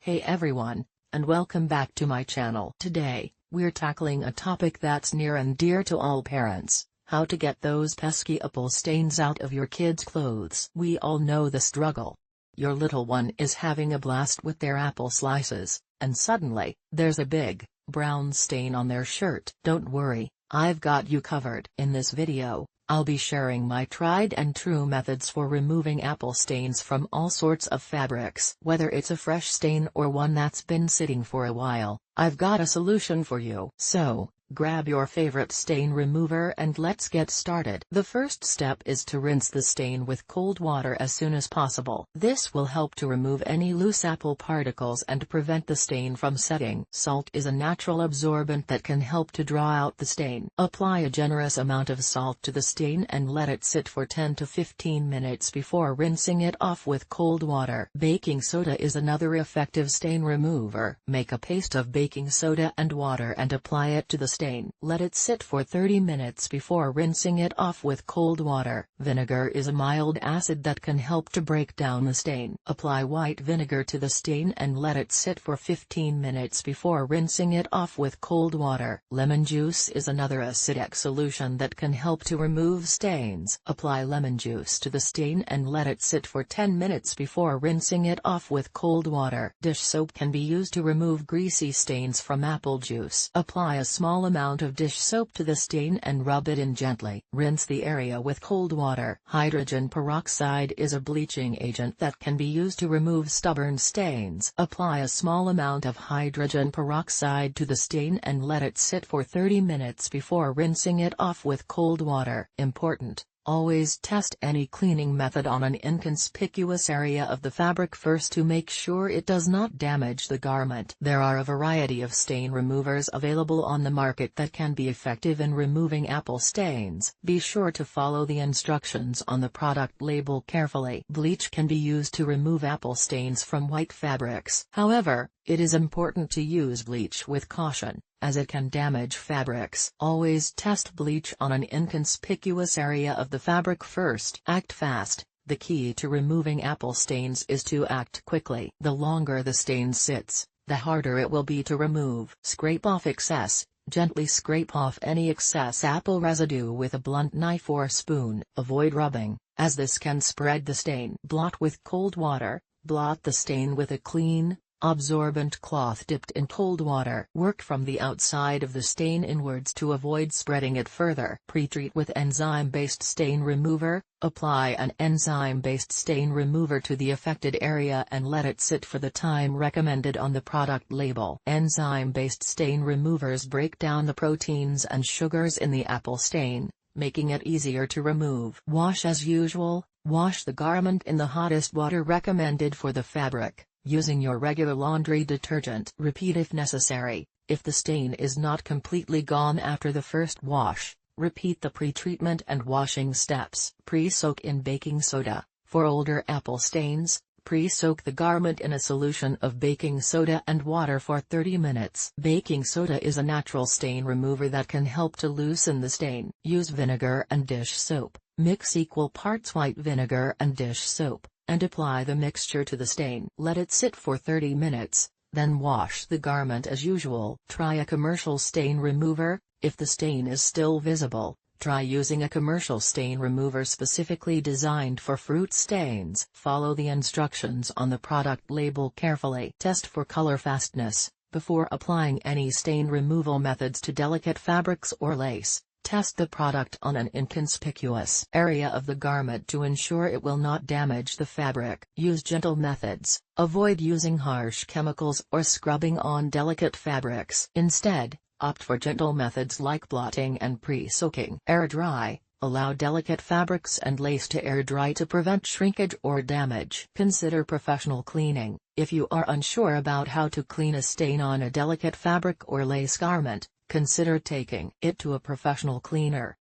Hey everyone, and welcome back to my channel. Today, we're tackling a topic that's near and dear to all parents: how to get those pesky apple stains out of your kids' clothes. We all know the struggle. Your little one is having a blast with their apple slices, and suddenly, there's a big, brown stain on their shirt. Don't worry, I've got you covered. In this video, I'll be sharing my tried and true methods for removing apple stains from all sorts of fabrics. Whether it's a fresh stain or one that's been sitting for a while, I've got a solution for you. So, grab your favorite stain remover and let's get started. The first step is to rinse the stain with cold water as soon as possible. This will help to remove any loose apple particles and prevent the stain from setting. Salt is a natural absorbent that can help to draw out the stain. Apply a generous amount of salt to the stain and let it sit for 10 to 15 minutes before rinsing it off with cold water. Baking soda is another effective stain remover. Make a paste of baking soda and water and apply it to the stain. Let it sit for 30 minutes before rinsing it off with cold water. Vinegar is a mild acid that can help to break down the stain. Apply white vinegar to the stain and let it sit for 15 minutes before rinsing it off with cold water. Lemon juice is another acidic solution that can help to remove stains. Apply lemon juice to the stain and let it sit for 10 minutes before rinsing it off with cold water. Dish soap can be used to remove greasy stains from apple juice. Apply a small amount of dish soap to the stain and rub it in gently. Rinse the area with cold water. Hydrogen peroxide is a bleaching agent that can be used to remove stubborn stains. Apply a small amount of hydrogen peroxide to the stain and let it sit for 30 minutes before rinsing it off with cold water. Important: always test any cleaning method on an inconspicuous area of the fabric first to make sure it does not damage the garment. There are a variety of stain removers available on the market that can be effective in removing apple stains. Be sure to follow the instructions on the product label carefully. Bleach can be used to remove apple stains from white fabrics. However, it is important to use bleach with caution, as it can damage fabrics. Always test bleach on an inconspicuous area of the fabric first. Act fast. The key to removing apple stains is to act quickly. The longer the stain sits, the harder it will be to remove. Scrape off excess. Gently scrape off any excess apple residue with a blunt knife or spoon. Avoid rubbing, as this can spread the stain. Blot with cold water. Blot the stain with a clean, absorbent cloth dipped in cold water. Work from the outside of the stain inwards to avoid spreading it further. Pre-treat with enzyme-based stain remover. Apply an enzyme-based stain remover to the affected area and let it sit for the time recommended on the product label. Enzyme-based stain removers break down the proteins and sugars in the apple stain, making it easier to remove. Wash as usual. Wash the garment in the hottest water recommended for the fabric, using your regular laundry detergent. Repeat if necessary. If the stain is not completely gone after the first wash, repeat the pre-treatment and washing steps. Pre-soak in baking soda. For older apple stains, pre-soak the garment in a solution of baking soda and water for 30 minutes. Baking soda is a natural stain remover that can help to loosen the stain. Use vinegar and dish soap. Mix equal parts white vinegar and dish soap, and apply the mixture to the stain. Let it sit for 30 minutes, then wash the garment as usual. Try a commercial stain remover. If the stain is still visible, try using a commercial stain remover specifically designed for fruit stains. Follow the instructions on the product label carefully. Test for color fastness. Before applying any stain removal methods to delicate fabrics or lace, test the product on an inconspicuous area of the garment to ensure it will not damage the fabric. Use gentle methods. Avoid using harsh chemicals or scrubbing on delicate fabrics. Instead, opt for gentle methods like blotting and pre-soaking. Air dry. Allow delicate fabrics and lace to air dry to prevent shrinkage or damage. Consider professional cleaning. If you are unsure about how to clean a stain on a delicate fabric or lace garment, consider taking it to a professional cleaner.